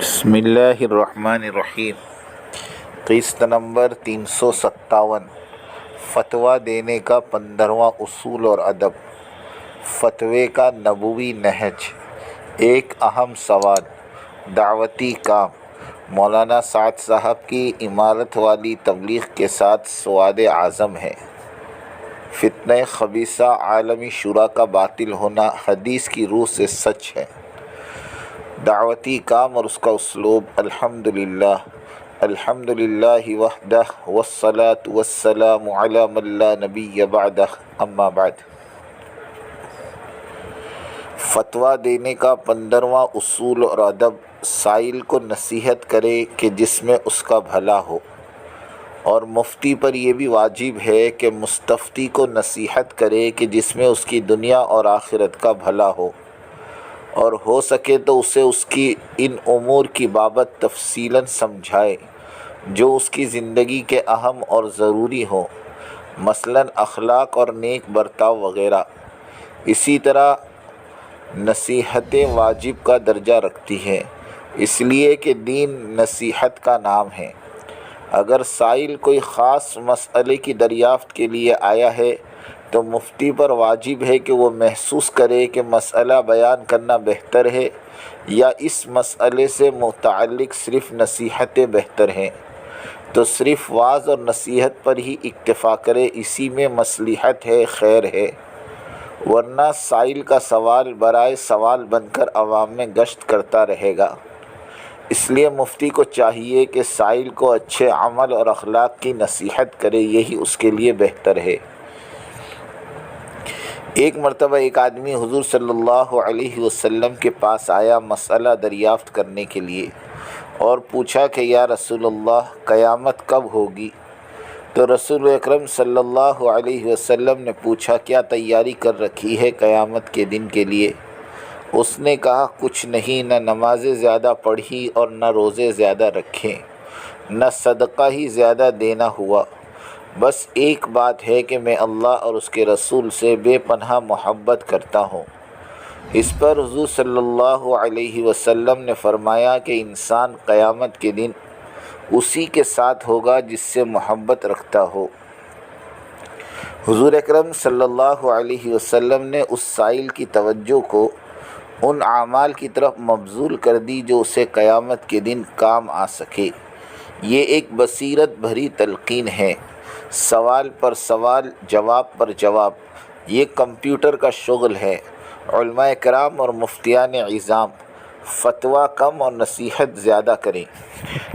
بسم اللہ الرحمن الرحیم۔ قسط نمبر 357، فتویٰ دینے کا 15واں اصول اور ادب۔ فتوے کا نبوی نہج۔ ایک اہم سوال، دعوتی کام۔ مولانا سعد صاحب کی عمارت والی تبلیغ کے ساتھ سواد اعظم ہے۔ فتنہ خبیثہ عالمی شورا کا باطل ہونا حدیث کی روح سے سچ ہے۔ دعوتی کام اور اس کا اسلوب۔ الحمدللہ وحدہ والصلاة والسلام علی من لا نبی بعدہ، اما بعد۔ فتویٰ دینے کا 15واں اصول اور ادب، سائل کو نصیحت کرے کہ جس میں اس کا بھلا ہو، اور مفتی پر یہ بھی واجب ہے کہ مستفتی کو نصیحت کرے کہ جس میں اس کی دنیا اور آخرت کا بھلا ہو، اور ہو سکے تو اسے اس کی ان امور کی بابت تفصیلاً سمجھائے جو اس کی زندگی کے اہم اور ضروری ہوں، مثلاً اخلاق اور نیک برتاؤ وغیرہ۔ اسی طرح نصیحتیں واجب کا درجہ رکھتی ہیں، اس لیے کہ دین نصیحت کا نام ہے۔ اگر سائل کوئی خاص مسئلے کی دریافت کے لیے آیا ہے تو مفتی پر واجب ہے کہ وہ محسوس کرے کہ مسئلہ بیان کرنا بہتر ہے یا اس مسئلے سے متعلق صرف نصیحتیں بہتر ہیں، تو صرف وعظ اور نصیحت پر ہی اکتفا کرے، اسی میں مصلحت ہے، خیر ہے، ورنہ سائل کا سوال برائے سوال بن کر عوام میں گشت کرتا رہے گا۔ اس لیے مفتی کو چاہیے کہ سائل کو اچھے عمل اور اخلاق کی نصیحت کرے، یہی اس کے لیے بہتر ہے۔ ایک مرتبہ ایک آدمی حضور صلی اللہ علیہ وسلم کے پاس آیا مسئلہ دریافت کرنے کے لیے، اور پوچھا کہ یا رسول اللہ، قیامت کب ہوگی؟ تو رسول اکرم صلی اللہ علیہ وسلم نے پوچھا، کیا تیاری کر رکھی ہے قیامت کے دن کے لیے؟ اس نے کہا، کچھ نہیں، نہ نمازیں زیادہ پڑھی اور نہ روزے زیادہ رکھے، نہ صدقہ ہی زیادہ دینا ہوا، بس ایک بات ہے کہ میں اللہ اور اس کے رسول سے بے پناہ محبت کرتا ہوں۔ اس پر حضور صلی اللہ علیہ وسلم نے فرمایا کہ انسان قیامت کے دن اسی کے ساتھ ہوگا جس سے محبت رکھتا ہو۔ حضور اکرم صلی اللہ علیہ وسلم نے اس سائل کی توجہ کو ان اعمال کی طرف مبذول کر دی جو اسے قیامت کے دن کام آ سکے۔ یہ ایک بصیرت بھری تلقین ہے۔ سوال پر سوال، جواب پر جواب، یہ کمپیوٹر کا شغل ہے۔ علماء کرام اور مفتیان عظام فتویٰ کم اور نصیحت زیادہ کریں۔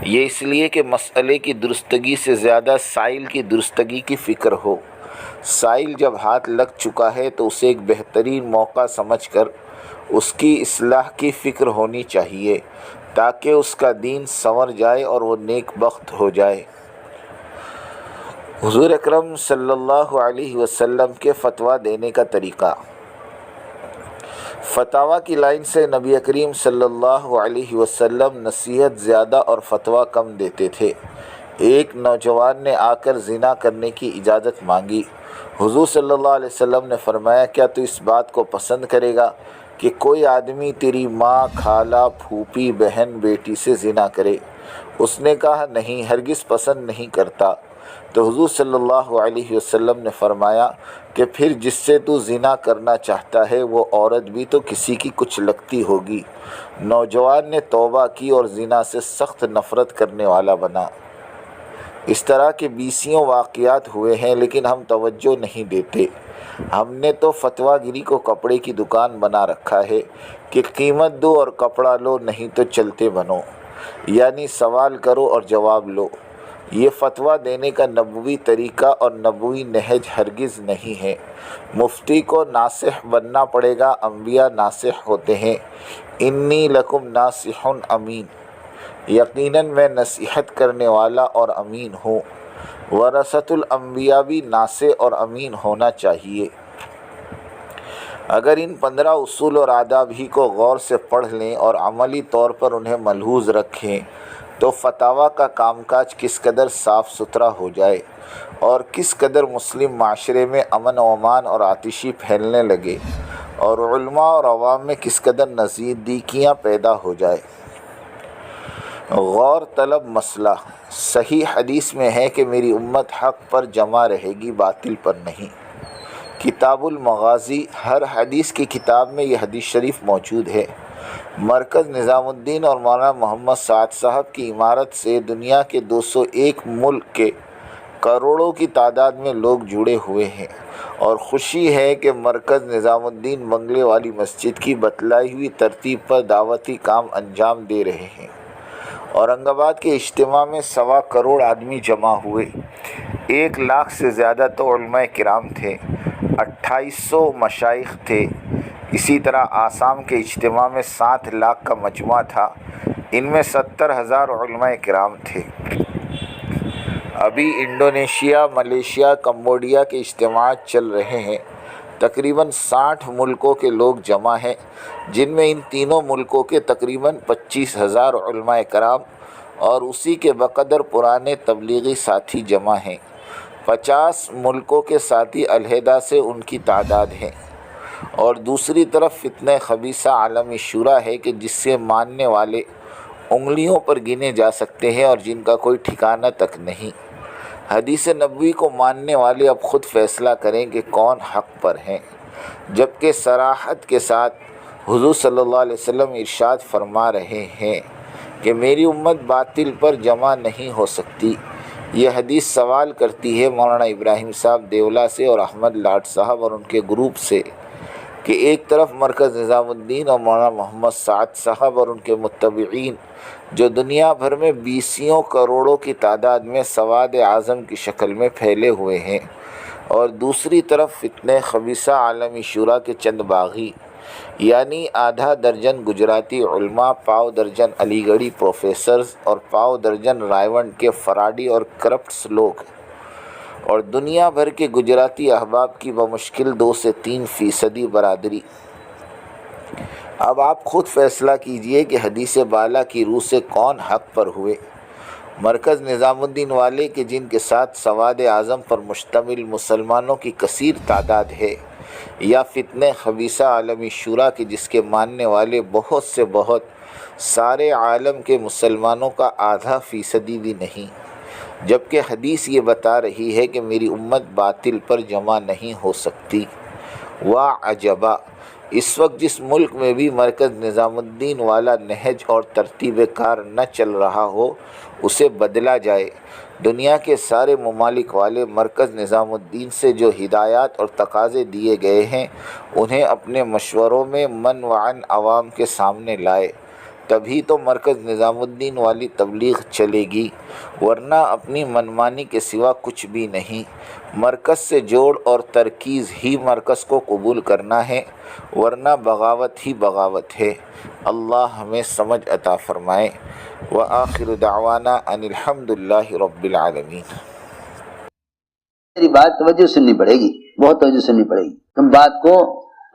یہ اس لیے کہ مسئلے کی درستگی سے زیادہ سائل کی درستگی کی فکر ہو۔ سائل جب ہاتھ لگ چکا ہے تو اسے ایک بہترین موقع سمجھ کر اس کی اصلاح کی فکر ہونی چاہیے تاکہ اس کا دین سنور جائے اور وہ نیک بخت ہو جائے۔ حضور اکرم صلی اللہ علیہ وسلم کے فتویٰ دینے کا طریقہ۔ فتاویٰ کی لائن سے نبی کریم صلی اللہ علیہ وسلم نصیحت زیادہ اور فتویٰ کم دیتے تھے۔ ایک نوجوان نے آ کر زنا کرنے کی اجازت مانگی۔ حضور صلی اللہ علیہ وسلم نے فرمایا، کیا تو اس بات کو پسند کرے گا کہ کوئی آدمی تیری ماں، خالہ، پھوپھی، بہن، بیٹی سے زنا کرے؟ اس نے کہا، نہیں، ہرگز پسند نہیں کرتا۔ تو حضور صلی اللہ علیہ وسلم نے فرمایا کہ پھر جس سے تو زنا کرنا چاہتا ہے وہ عورت بھی تو کسی کی کچھ لگتی ہوگی۔ نوجوان نے توبہ کی اور زنا سے سخت نفرت کرنے والا بنا۔ اس طرح کے بیسیوں واقعات ہوئے ہیں، لیکن ہم توجہ نہیں دیتے۔ ہم نے تو فتویٰ گیری کو کپڑے کی دکان بنا رکھا ہے کہ قیمت دو اور کپڑا لو، نہیں تو چلتے بنو، یعنی سوال کرو اور جواب لو۔ یہ فتویٰ دینے کا نبوی طریقہ اور نبوی نہج ہرگز نہیں ہے۔ مفتی کو ناصح بننا پڑے گا، انبیاء ناصح ہوتے ہیں۔ انی لکم ناصح امین، یقیناً میں نصیحت کرنے والا اور امین ہوں۔ ورثۃ الانبیاء بھی ناصح اور امین ہونا چاہیے۔ اگر ان 15 اصول اور آداب ہی کو غور سے پڑھ لیں اور عملی طور پر انہیں ملحوظ رکھیں تو فتاویٰ کا کام کاج کس قدر صاف ستھرا ہو جائے اور کس قدر مسلم معاشرے میں امن و امان اور آتشی پھیلنے لگے، اور علماء اور عوام میں کس قدر نزدیکیاں پیدا ہو جائے۔ غور طلب مسئلہ۔ صحیح حدیث میں ہے کہ میری امت حق پر جمع رہے گی، باطل پر نہیں۔ کتاب المغازی، ہر حدیث کی کتاب میں یہ حدیث شریف موجود ہے۔ مرکز نظام الدین اور مولانا محمد سعد صاحب کی عمارت سے دنیا کے 201 ملک کے کروڑوں کی تعداد میں لوگ جڑے ہوئے ہیں، اور خوشی ہے کہ مرکز نظام الدین بنگلے والی مسجد کی بتلائی ہوئی ترتیب پر دعوتی کام انجام دے رہے ہیں۔ اورنگ آباد کے اجتماع میں 1.25 کروڑ آدمی جمع ہوئے، 1 لاکھ سے زیادہ تو علماء کرام تھے، 2800 مشائخ تھے۔ اسی طرح آسام کے اجتماع میں 7 لاکھ کا مجمع تھا، ان میں 70,000 علماء کرام تھے۔ ابھی انڈونیشیا، ملیشیا، کمبوڈیا کے اجتماعات چل رہے ہیں، تقریباً 60 ملکوں کے لوگ جمع ہیں، جن میں ان تینوں ملکوں کے تقریباً 25,000 علماء کرام اور اسی کے بقدر پرانے تبلیغی ساتھی جمع ہیں۔ 50 ملکوں کے ساتھی علیحدہ سے ان کی تعداد ہے، اور دوسری طرف فتنہ خبیثہ عالمی شورا ہے کہ جس سے ماننے والے انگلیوں پر گنے جا سکتے ہیں اور جن کا کوئی ٹھکانہ تک نہیں۔ حدیث نبوی کو ماننے والے اب خود فیصلہ کریں کہ کون حق پر ہیں، جبکہ صراحت کے ساتھ حضور صلی اللہ علیہ وسلم ارشاد فرما رہے ہیں کہ میری امت باطل پر جمع نہیں ہو سکتی۔ یہ حدیث سوال کرتی ہے مولانا ابراہیم صاحب دیولا سے اور احمد لاٹ صاحب اور ان کے گروپ سے کہ ایک طرف مرکز نظام الدین اور مولانا محمد سعد صاحب اور ان کے متبعین جو دنیا بھر میں 20 کروڑوں کی تعداد میں سواد اعظم کی شکل میں پھیلے ہوئے ہیں، اور دوسری طرف فتنہ خبیثہ عالمی شورا کے چند باغی یعنی آدھا درجن گجراتی علماء، پاؤ درجن علی گڑھی پروفیسرز اور پاؤ درجن رائے کے فراڈی اور کرپٹس لوگ، اور دنیا بھر کے گجراتی احباب کی بمشکل 2 سے 3% برادری۔ اب آپ خود فیصلہ کیجئے کہ حدیث بالا کی روح سے کون حق پر ہوئے، مرکز نظام الدین والے کہ جن کے ساتھ سواد اعظم پر مشتمل مسلمانوں کی کثیر تعداد ہے، یا فتنہ خبیثہ عالمی شورا کے جس کے ماننے والے بہت سے بہت سارے عالم کے مسلمانوں کا 0.5% بھی نہیں، جبکہ حدیث یہ بتا رہی ہے کہ میری امت باطل پر جمع نہیں ہو سکتی۔ واہ عجبا، اس وقت جس ملک میں بھی مرکز نظام الدین والا نہج اور ترتیب کار نہ چل رہا ہو اسے بدلا جائے۔ دنیا کے سارے ممالک والے مرکز نظام الدین سے جو ہدایات اور تقاضے دیے گئے ہیں انہیں اپنے مشوروں میں من وعن عوام کے سامنے لائے، تبھی تو مرکز نظام الدین والی تبلیغ چلے گی، ورنہ اپنی منمانی کے سوا کچھ بھی نہیں۔ مرکز سے جوڑ اور ترکیز ہی مرکز کو قبول کرنا ہے، ورنہ بغاوت ہی بغاوت ہے۔ اللہ ہمیں سمجھ عطا فرمائے۔ وآخر دعوانا ان الحمدللہ رب العالمین۔ میری بات توجہ سننی پڑے گی، بہت توجہ سننی پڑے گی۔ تم بات کو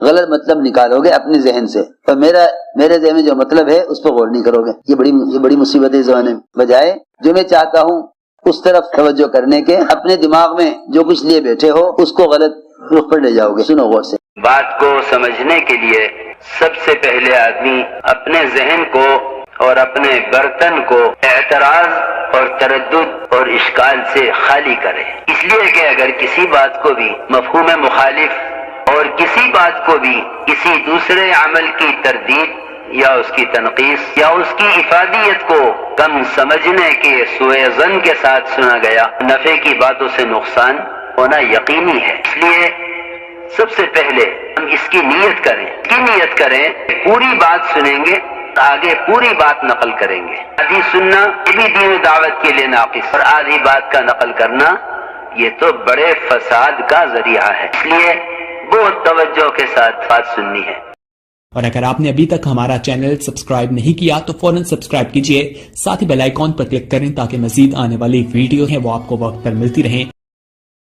غلط مطلب نکالو گے اپنے ذہن سے، اور میرے ذہن میں جو مطلب ہے اس پہ غور نہیں کرو گے۔ یہ بڑی مصیبت ہے اس زمانے میں۔ بجائے جو میں چاہتا ہوں اس طرف توجہ کرنے کے، اپنے دماغ میں جو کچھ لیے بیٹھے ہو اس کو غلط رخ پر لے جاؤ گے۔ سنو غور سے۔ بات کو سمجھنے کے لیے سب سے پہلے آدمی اپنے ذہن کو اور اپنے برتن کو اعتراض اور تردد اور اشکال سے خالی کرے، اس لیے کہ اگر کسی بات کو بھی مفہوم مخالف اور کسی بات کو بھی کسی دوسرے عمل کی تردید یا اس کی تنقیص یا اس کی افادیت کو کم سمجھنے کے سوء ظن کے ساتھ سنا گیا، نفع کی باتوں سے نقصان ہونا یقینی ہے۔ اس لیے سب سے پہلے ہم اس کی نیت کریں، پوری بات سنیں گے، آگے پوری بات نقل کریں گے۔ آدھی سننا یہ بھی دین و دعوت کے لیے ناقص، اور آدھی بات کا نقل کرنا یہ تو بڑے فساد کا ذریعہ ہے۔ اس لیے بہت توجہ کے ساتھ بات سننی ہے۔ اور اگر آپ نے ابھی تک ہمارا چینل سبسکرائب نہیں کیا تو فوراً سبسکرائب کیجئے، ساتھ ہی بیل آئیکن پر کلک کریں تاکہ مزید آنے والی ویڈیو ہیں وہ آپ کو وقت پر ملتی رہیں۔